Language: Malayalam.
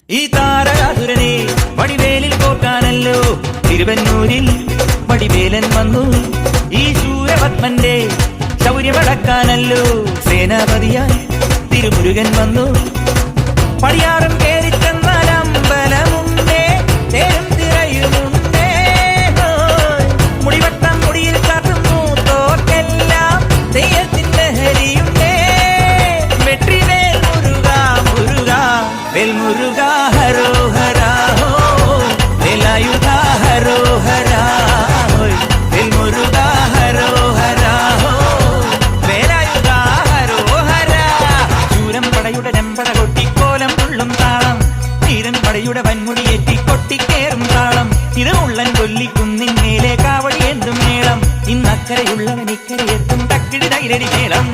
ഈ താരകാസുരനെ വടിവേലിൽ കോർക്കാനല്ലോ തിരുവന്നൂരിൽ വടിവേലൻ വന്നു. ഈ ശൂരപത്മന്റെ ശൗര്യമടക്കാനല്ലോ സേനാപതിയായി തിരുമുരുകൻ വന്നു. പടിയാറും കേറി ചെന്നാൽ അമ്പലമുണ്ടേ, തേരും തിരയുമുണ്ടേ. മുടിവട്ടം മുടിയിൽ കാട്ടുന്നു തോക്കെല്ലാം തെയ്യത്തിന്റെ ഹരിയുണ്ടേ. വെട്രിവേൽ മുരുക മുരുക വേൽ മുരുക ഹരോഹരാ ഹോ, വേലായുധ ഹരോഹരാ വേൽ മുരുക ഹരോഹരാ ഹോ, വേലായുധ ഹരോഹരാ. ശൂരം പടയുടെ രമ്പട കൊട്ടിക്കോലം തുള്ളും താളം, ധീരൻ പടയുടെ വൻമുടിയേറ്റി കൊട്ടിക്കേറും താളം. ഇത് ഉള്ളൻ കൊല്ലിക്കുന്നിൻ മേലെ കാവടി എന്തും മേളം. ഇന്നക്കരയുള്ളവൻ ഇക്കരയെത്തും തക്കിടി തൈരടി മേളം.